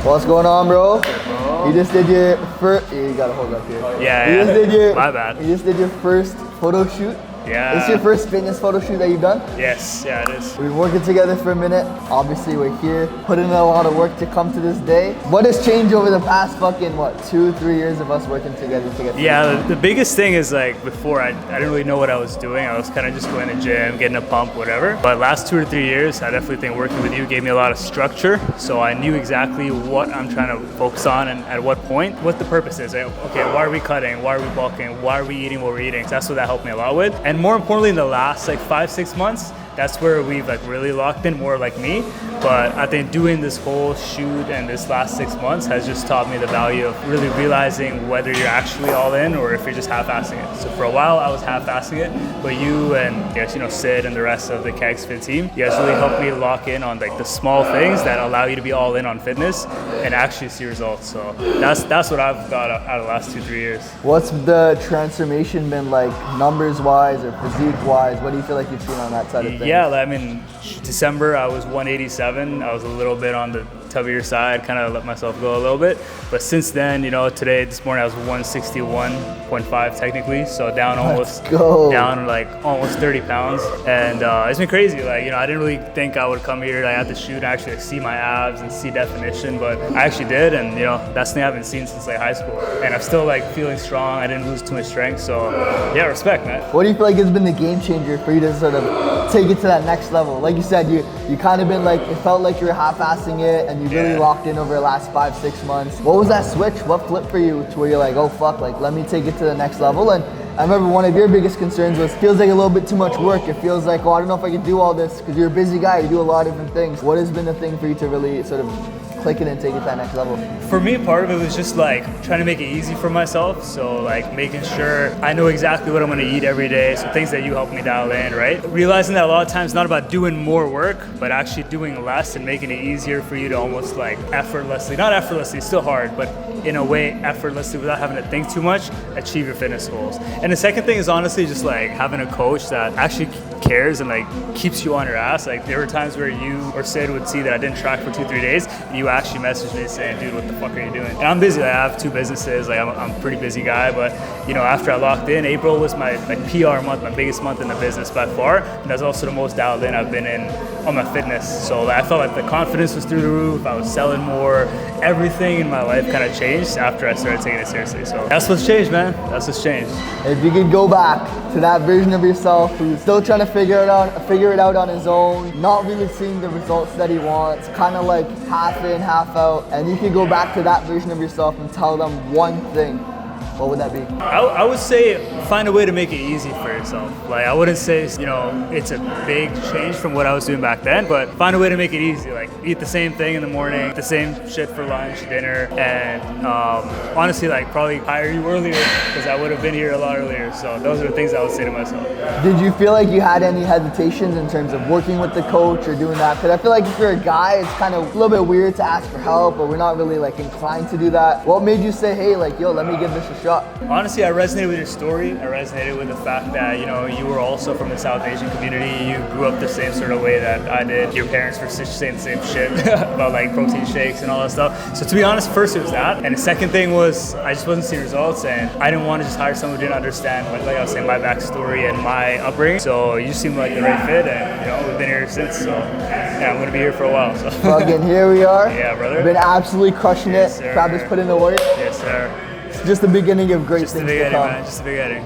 What's going on, bro? Bro. You just did your first. You gotta hold up here. Yeah, You just did your. my bad. You just did your first photo shoot. Yeah. This is your first fitness photo shoot that you've done? Yes, yeah, it is. We've been working together for a minute. Obviously, we're here, putting in a lot of work to come to this day. What has changed over the past fucking, 2-3 years of us working together to get to Yeah, this the biggest thing is like before I didn't really know what I was doing. I was kind of just going to the gym, getting a pump, whatever. But last 2 or 3 years, I definitely think working with you gave me a lot of structure. So I knew exactly what I'm trying to focus on and at what point, what the purpose is. Like, okay, why are we cutting? Why are we bulking? Why are we eating what we're eating? So that's what that helped me a lot with. And more importantly, in the last like 5-6 months, that's where we've like really locked in, more like me. But I think doing this whole shoot and this last 6 months has just taught me the value of really realizing whether you're actually all in or if you're just half-assing it. So for a while I was half-assing it, but you and yes, Sid and the rest of the Kegs Fit team, you guys really helped me lock in on like the small things that allow you to be all in on fitness and actually see results. So that's what I've got out of the last 2-3 years. What's the transformation been like, numbers-wise or physique-wise? What do you feel like you've seen on that side of things? Yeah, I mean, December I was 187. I was a little bit on the tubbier side, kind of let myself go a little bit. But since then, this morning I was 161.5 technically, so down like almost 30 pounds. And it's been crazy. Like, I didn't really think I would come here. I had to shoot and actually see my abs and see definition, but I actually did. And that's something I haven't seen since like high school. And I'm still like feeling strong. I didn't lose too much strength. So yeah, respect, man. What do you feel like has been the game changer for you to sort of take it to that next level? Like you said, you kind of been like, it felt like you were half-assing it and you really locked in over the last 5-6 months. What was that switch? What flipped for you to where you're like, oh fuck, like let me take it to the next level? And I remember one of your biggest concerns was, feels like a little bit too much work. It feels like, oh, I don't know if I can do all this, because you're a busy guy, you do a lot of different things. What has been the thing for you to really sort of click it and take it to that next level? For me, part of it was just like trying to make it easy for myself. So like making sure I know exactly what I'm gonna eat every day. So things that you help me dial in, right? Realizing that a lot of times it's not about doing more work, but actually doing less and making it easier for you to almost like not effortlessly, still hard, but in a way effortlessly without having to think too much, achieve your fitness goals. And the second thing is honestly just like having a coach that actually cares and like keeps you on your ass. Like there were times where you or Sid would see that I didn't track for 2-3 days, and you actually messaged me saying, dude, what the fuck are you doing? And I'm busy. I have 2 businesses. Like I'm a pretty busy guy, but after I locked in, April was my PR month, my biggest month in the business by far, and that's also the most dialed in I've been in on my fitness. So I felt like the confidence was through the roof. I was selling more. Everything in my life kind of changed after I started taking it seriously. So that's what's changed, man. That's what's changed. If you could go back to that version of yourself who's still trying to figure it out on his own, not really seeing the results that he wants, kind of like half in, half out, and you could go back to that version of yourself and tell them one thing, what would that be? I would say find a way to make it easy for yourself. Like I wouldn't say, it's a big change from what I was doing back then, but find a way to make it easy. Like eat the same thing in the morning, the same shit for lunch, dinner, and honestly, like probably hire you earlier because I would have been here a lot earlier. So those are the things I would say to myself. Did you feel like you had any hesitations in terms of working with the coach or doing that? Because I feel like if you're a guy, it's kind of a little bit weird to ask for help, or we're not really like inclined to do that. What made you say, hey, like, yo, let me give this a shot? Honestly, I resonated with your story. I resonated with the fact that, you were also from the South Asian community. You grew up the same sort of way that I did. Your parents were saying the same shit about like protein shakes and all that stuff. So to be honest, first it was that. And the second thing was I just wasn't seeing results, and I didn't want to just hire someone who didn't understand, like I was saying, my backstory and my upbringing. So you seemed like the right fit, and we've been here since. So yeah, I'm going to be here for a while. So. Fucking here we are. Yeah, brother. Been absolutely crushing it. Sir. Travis put in the work. Yes, sir. It's just the beginning of great things to come. Just the beginning, man. Just the beginning.